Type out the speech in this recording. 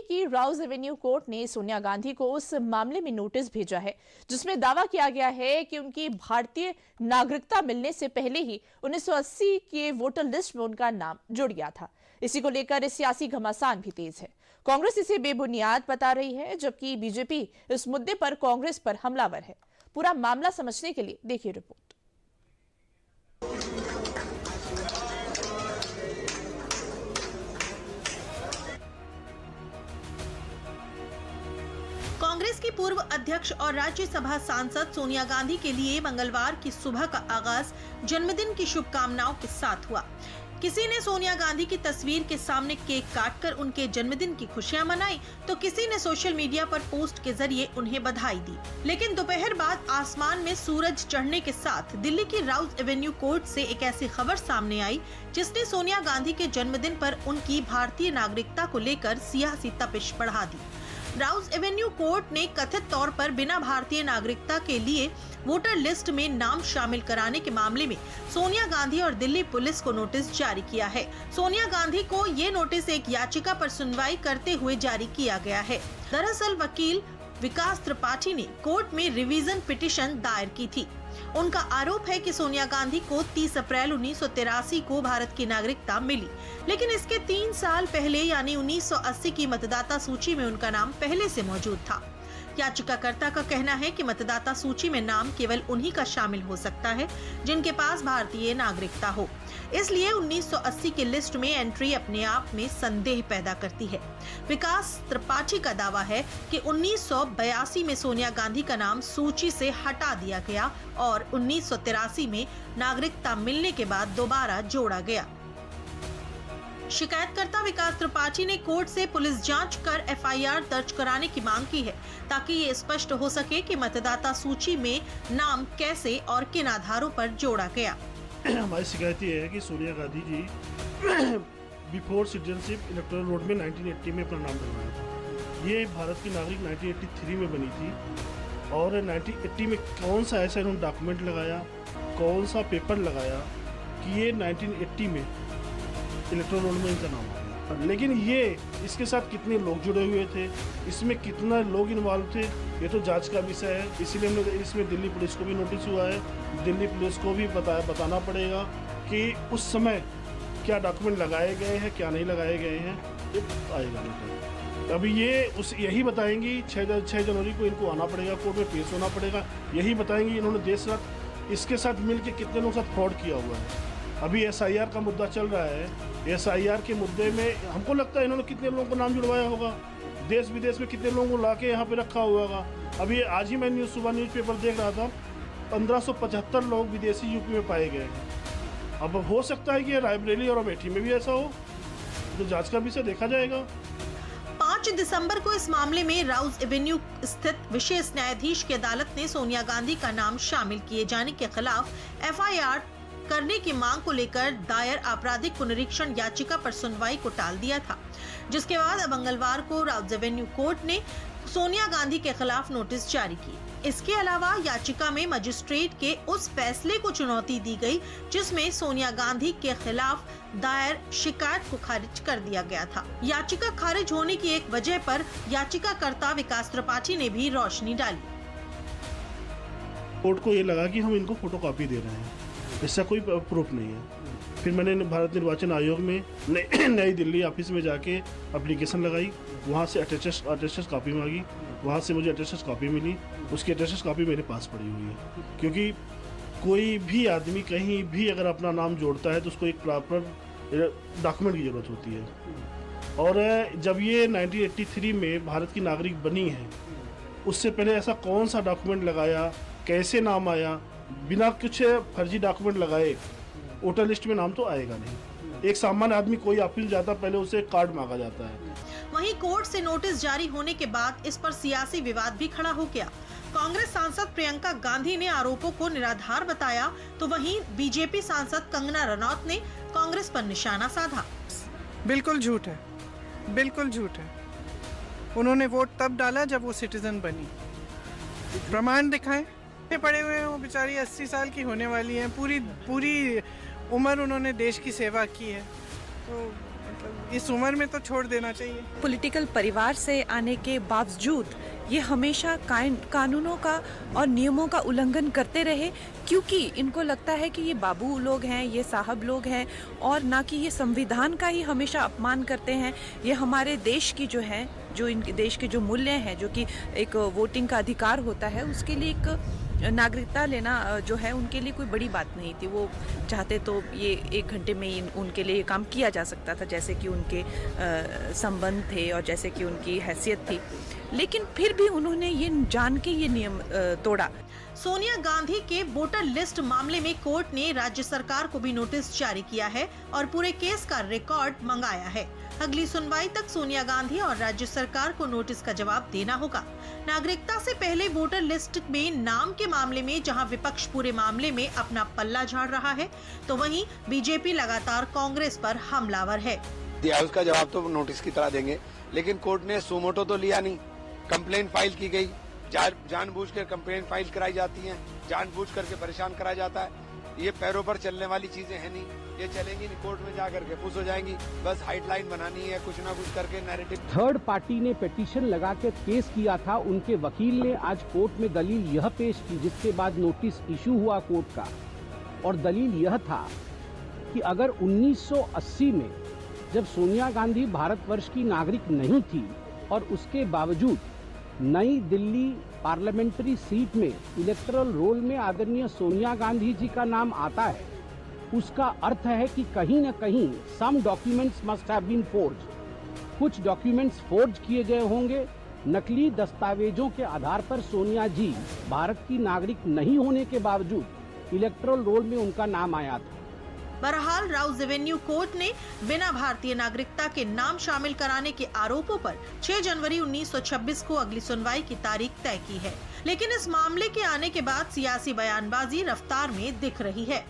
कि Rouse Avenue court ने सोनिया गांधी को उस मामले में नोटिस भेजा है जिसमें दावा किया गया है कि उनकी भारतीय नागरिकता मिलने से पहले ही 1980 के वोटर लिस्ट में उनका नाम जुड़ गया था। इसी को लेकर सियासी घमासान भी तेज है। कांग्रेस इसे बेबुनियाद बता रही है, जबकि बीजेपी इस मुद्दे पर कांग्रेस पर हमलावर है। पूरा मामला समझने के लिए देखिए रिपोर्ट। कांग्रेस की पूर्व अध्यक्ष और राज्यसभा सांसद सोनिया गांधी के लिए मंगलवार की सुबह का आगाज जन्मदिन की शुभकामनाओं के साथ हुआ। किसी ने सोनिया गांधी की तस्वीर के सामने केक काटकर उनके जन्मदिन की खुशियां मनाई, तो किसी ने सोशल मीडिया पर पोस्ट के जरिए उन्हें बधाई दी। लेकिन दोपहर बाद आसमान में सूरज चढ़ने के साथ दिल्ली की राउज एवेन्यू कोर्ट से एक ऐसी खबर सामने आई जिसने सोनिया गांधी के जन्मदिन पर उनकी भारतीय नागरिकता को लेकर सियासी तपिश बढ़ा दी। राउज एवेन्यू कोर्ट ने कथित तौर पर बिना भारतीय नागरिकता के लिए वोटर लिस्ट में नाम शामिल कराने के मामले में सोनिया गांधी और दिल्ली पुलिस को नोटिस जारी किया है। सोनिया गांधी को ये नोटिस एक याचिका पर सुनवाई करते हुए जारी किया गया है। दरअसल वकील विकास त्रिपाठी ने कोर्ट में रिवीजन पिटीशन दायर की थी। उनका आरोप है कि सोनिया गांधी को 30 अप्रैल 1983 को भारत की नागरिकता मिली, लेकिन इसके 3 साल पहले यानी 1980 की मतदाता सूची में उनका नाम पहले से मौजूद था। याचिकाकर्ता का कहना है कि मतदाता सूची में नाम केवल उन्हीं का शामिल हो सकता है जिनके पास भारतीय नागरिकता हो। इसलिए 1980 की लिस्ट में एंट्री अपने आप में संदेह पैदा करती है। विकास त्रिपाठी का दावा है कि 1982 में सोनिया गांधी का नाम सूची से हटा दिया गया और 1983 में नागरिकता मिलने के बाद दोबारा जोड़ा गया। शिकायतकर्ता विकास त्रिपाठी ने कोर्ट से पुलिस जांच कर एफआईआर दर्ज कराने की मांग की है, ताकि ये स्पष्ट हो सके कि मतदाता सूची में नाम कैसे और किन आधारों पर जोड़ा गया। हमारी शिकायत ये है कि Sonia Gandhi ji before citizenship electoral road में 1980 में अपना नाम डलवाया था। ये भारत की नागरिक 1983 में बनी थी और 1980 में कौन सा ऐसा इन्होंने डॉक्यूमेंट लगाया, कौन सा पेपर लगाया कि ये 1980 में इलेक्टोरल रोल में इनका नाम आ गया। लेकिन ये इसके साथ कितने लोग जुड़े हुए थे, इसमें कितना लोग इन्वॉल्व थे, ये तो जांच का विषय है। इसीलिए इसमें दिल्ली पुलिस को भी नोटिस हुआ है। दिल्ली पुलिस को भी बताना पड़ेगा कि उस समय क्या डॉक्यूमेंट लगाए गए हैं, क्या नहीं लगाए गए हैं, ये आएगा नोटिस। अभी ये यही बताएंगी। 6 जनवरी को इनको आना पड़ेगा, कोर्ट में पेश होना पड़ेगा। यही बताएंगी इन्होंने देश रात इसके साथ मिलकर कितने लोगों के साथ फ्रॉड किया हुआ है। अभी एसआईआर का मुद्दा चल रहा है। एसआईआर के मुद्दे में हमको लगता है इन्होंने कितने लोगों को नाम जुड़वाया होगा, देश विदेश में कितने लोगों को लाके यहाँ पे रखा हुआ होगा। अभी आज ही मैं सुबह न्यूज़पेपर देख रहा था, 1575 लोग विदेशी यूपी में पाए गए हैं। अब हो सकता है कि रायबरेली और अमेठी में भी ऐसा हो, तो जांच का विषय देखा जाएगा। 5 दिसंबर को इस मामले में राउज एवेन्यू स्थित विशेष न्यायाधीश की अदालत ने सोनिया गांधी का नाम शामिल किए जाने के खिलाफ एफआईआर करने की मांग को लेकर दायर आपराधिक पुनरीक्षण याचिका पर सुनवाई को टाल दिया था, जिसके बाद अब मंगलवार को राउज एवेन्यू कोर्ट ने सोनिया गांधी के खिलाफ नोटिस जारी की। इसके अलावा याचिका में मजिस्ट्रेट के उस फैसले को चुनौती दी गई जिसमें सोनिया गांधी के खिलाफ दायर शिकायत को खारिज कर दिया गया था। याचिका खारिज होने की एक वजह पर याचिकाकर्ता विकास त्रिपाठी ने भी रोशनी डाली। कोर्ट को ये लगा कि हम इनको फोटोकॉपी दे रहे हैं, इसका कोई प्रूफ नहीं है। फिर मैंने भारत निर्वाचन आयोग में नई दिल्ली ऑफिस में जाके एप्लीकेशन लगाई, वहाँ से अटेस्टेड कॉपी मांगी, वहाँ से मुझे अटेस्टेड कॉपी मिली। उसकी अटेस्टेड कॉपी मेरे पास पड़ी हुई है, क्योंकि कोई भी आदमी कहीं भी अगर अपना नाम जोड़ता है तो उसको एक प्रॉपर डॉक्यूमेंट की ज़रूरत होती है। और जब ये 1983 में भारत की नागरिक बनी है, उससे पहले ऐसा कौन सा डॉक्यूमेंट लगाया, कैसे नाम आया? बिना कुछ फर्जी डॉक्यूमेंट लगाए वोटर लिस्ट में नाम तो आएगा नहीं। एक सामान्य आदमी कोई अपील जाता, पहले उसे कार्ड मांगा जाता है। वहीं कोर्ट से नोटिस जारी होने के बाद इस पर सियासी विवाद भी खड़ा हो गया। कांग्रेस सांसद प्रियंका गांधी ने आरोपों को निराधार बताया, तो वहीं बीजेपी सांसद कंगना रनौत ने कांग्रेस पर निशाना साधा। बिल्कुल झूठ है, बिल्कुल झूठ है। उन्होंने वोट तब डाला जब वो सिटीजन बनी। प्रमाण दिखाएं। पड़े हुए हैं, वो बेचारी 80 साल की होने वाली हैं, पूरी उम्र उन्होंने देश की सेवा की है, तो इस उम्र में तो छोड़ देना चाहिए। पॉलिटिकल परिवार से आने के बावजूद ये हमेशा कानूनों का और नियमों का उल्लंघन करते रहे, क्योंकि इनको लगता है कि ये बाबू लोग हैं, ये साहब लोग हैं, और ना कि ये संविधान का ही हमेशा अपमान करते हैं। ये हमारे देश की जो है, जो इन देश के जो मूल्य हैं, जो कि एक वोटिंग का अधिकार होता है, उसके लिए एक नागरिकता लेना जो है उनके लिए कोई बड़ी बात नहीं थी। वो चाहते तो ये 1 घंटे में ही उनके लिए काम किया जा सकता था, जैसे कि उनके संबंध थे और जैसे कि उनकी हैसियत थी, लेकिन फिर भी उन्होंने ये जान के ये नियम तोड़ा। सोनिया गांधी के वोटर लिस्ट मामले में कोर्ट ने राज्य सरकार को भी नोटिस जारी किया है और पूरे केस का रिकॉर्ड मंगाया है। अगली सुनवाई तक सोनिया गांधी और राज्य सरकार को नोटिस का जवाब देना होगा। नागरिकता से पहले वोटर लिस्ट में नाम के मामले में जहां विपक्ष पूरे मामले में अपना पल्ला झाड़ रहा है, तो वहीं बीजेपी लगातार कांग्रेस पर हमलावर है। उसका जवाब तो नोटिस की तरह देंगे, लेकिन कोर्ट ने सुमोटो तो लिया नहीं। कंप्लेंट फाइल की गई, जानबूझ कर कंप्लेंट फाइल कराई जाती है, जानबूझ करके परेशान कराया जाता है। ये पैरों पर चलने वाली चीजें हैं नहीं, ये चलेंगी नहीं, कोर्ट में जा करके पुश हो जाएंगी। बस हाइडलाइन बनानी है, कुछ ना कुछ करके नैरेटिव। थर्ड पार्टी ने पिटीशन लगा के केस किया था, उनके वकील ने आज कोर्ट में दलील यह पेश की, जिसके बाद नोटिस इशू हुआ कोर्ट का, और दलील यह था कि अगर 1980 में जब सोनिया गांधी भारतवर्ष की नागरिक नहीं थी और उसके बावजूद नई दिल्ली पार्लियामेंट्री सीट में इलेक्टोरल रोल में आदरणीय सोनिया गांधी जी का नाम आता है, उसका अर्थ है कि कहीं न कहीं some documents must have been forged. कुछ डॉक्यूमेंट्स फोर्ज किए गए होंगे। नकली दस्तावेजों के आधार पर सोनिया जी भारत की नागरिक नहीं होने के बावजूद इलेक्टोरल रोल में उनका नाम आया था। बहरहाल राउज एवेन्यू कोर्ट ने बिना भारतीय नागरिकता के नाम शामिल कराने के आरोपों पर 6 जनवरी 1926 को अगली सुनवाई की तारीख तय की है। लेकिन इस मामले के आने के बाद सियासी बयानबाजी रफ्तार में दिख रही है।